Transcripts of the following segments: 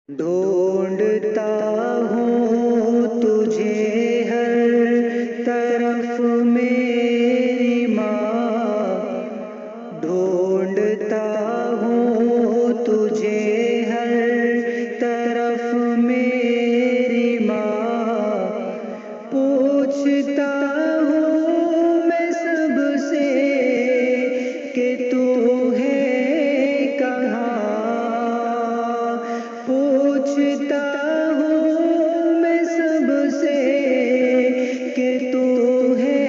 ڈھونڈتا ہوں تجھے ہر طرف میری ماں، ڈھونڈتا ہوں تجھے ہر طرف میری ماں، پوچھتا ہوں میں سب سے کہ تو ہے کہاں، پوچھتا ہوں میں سب سے کہ تو ہے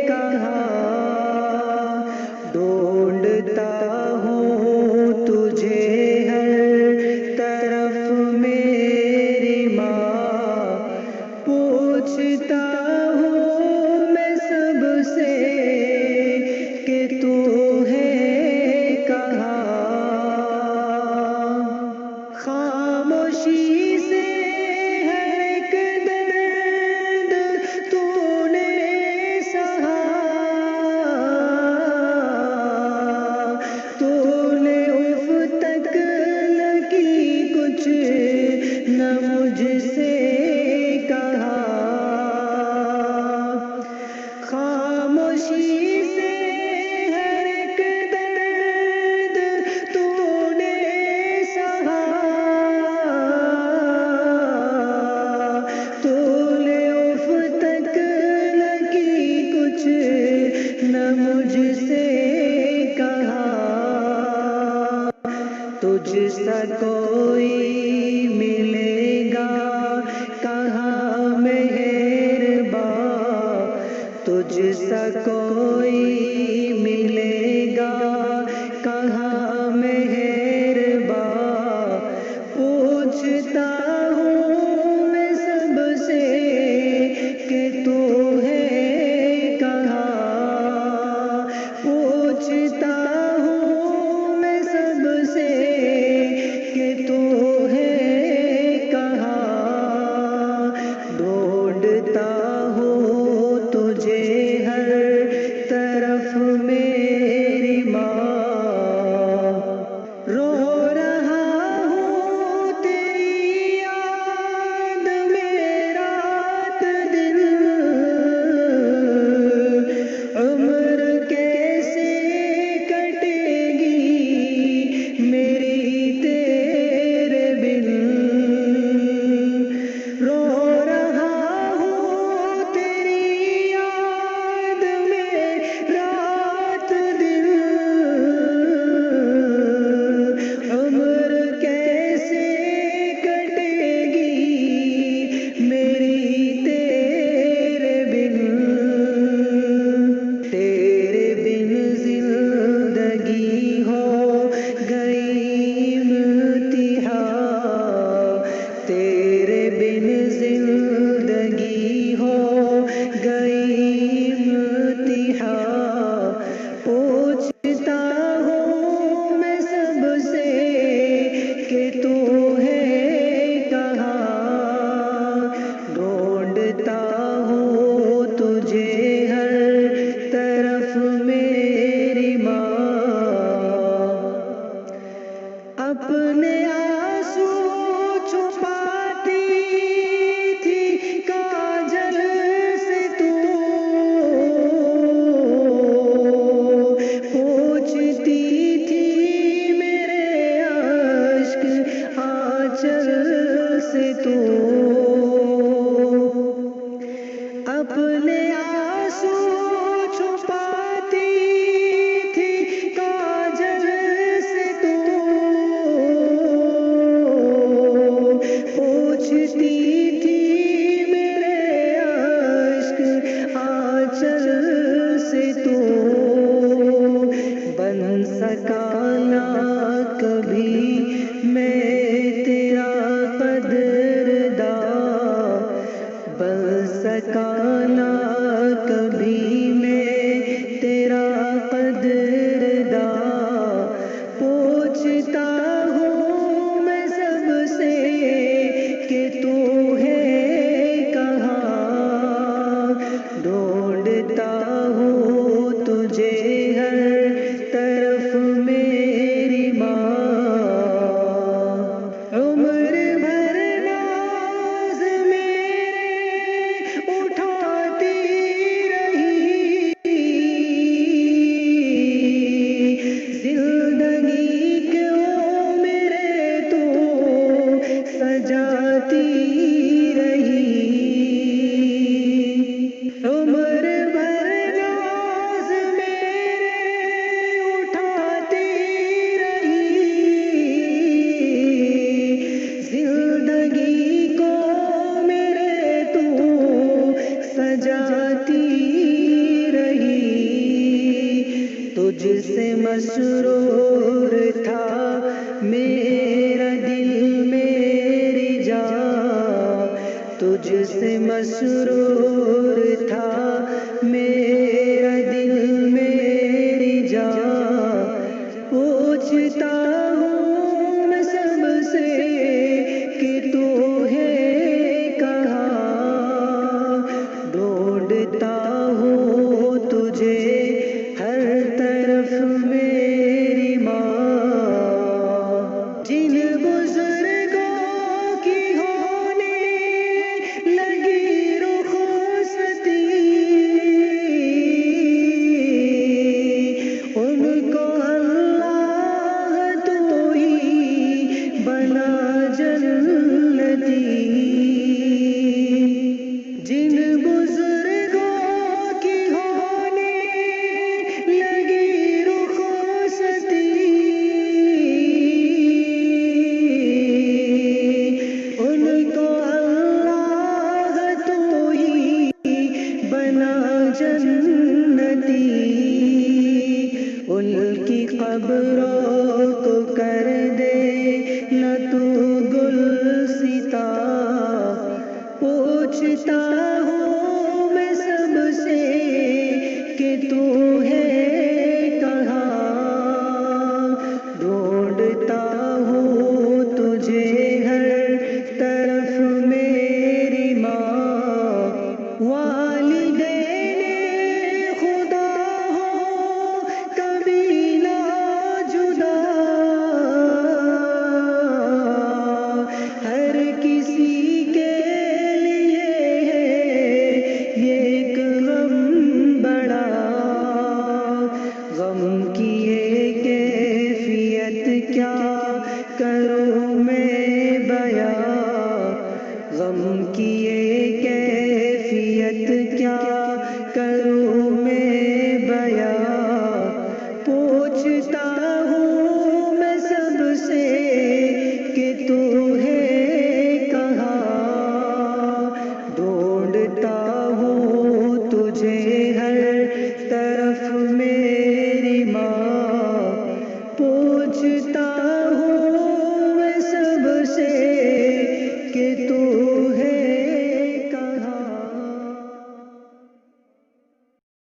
کہاں، ڈھونڈتا ہوں تجھے ہر طرف میری ماں، پوچھتا ہوں میں سب سے کہ تو ہے کہاں، خاموشی سے ہر ایک درد تو نے سہا، تو نے اف تک نہ کی کچھ نہ مجھ سے کہا، خاموشی سے ہر ایک درد تو نے سہا، تو نے اف تک نہ کی کچھ نہ مجھ سے کہا، تجھ سا کوئی ملے گا کہاں مہرباں، تجھ سا کوئی ملے گا کہاں مہرباں، پوچھتا ہوں میں سب سے کہ تو ہے کہاں، پوچھتا ہوں میں سب سے کہ تو ہے کہاں، ڈھونڈتا ہوں تجھے ہر طرف میری ماں، رو رہا ہوں تیری تجھ سے مسرور تھا میرا دل میری جان، پوچھتا ہوں میں سب سے کہ تو ہے کہاں، ڈھونڈتا ہوں تجھے ہر طرف میری ماں، جن بزرگوں کی ہونے لگی رخصتی، ان کو اللہ تو ہی بنا جنتی، جن بزرگوں کی ہونے لگی رخصتی، ان کو اللہ تو ہی بنا جنتی، ان کی قبروں کو کر دے نہ تو گلستاں، پوچھتا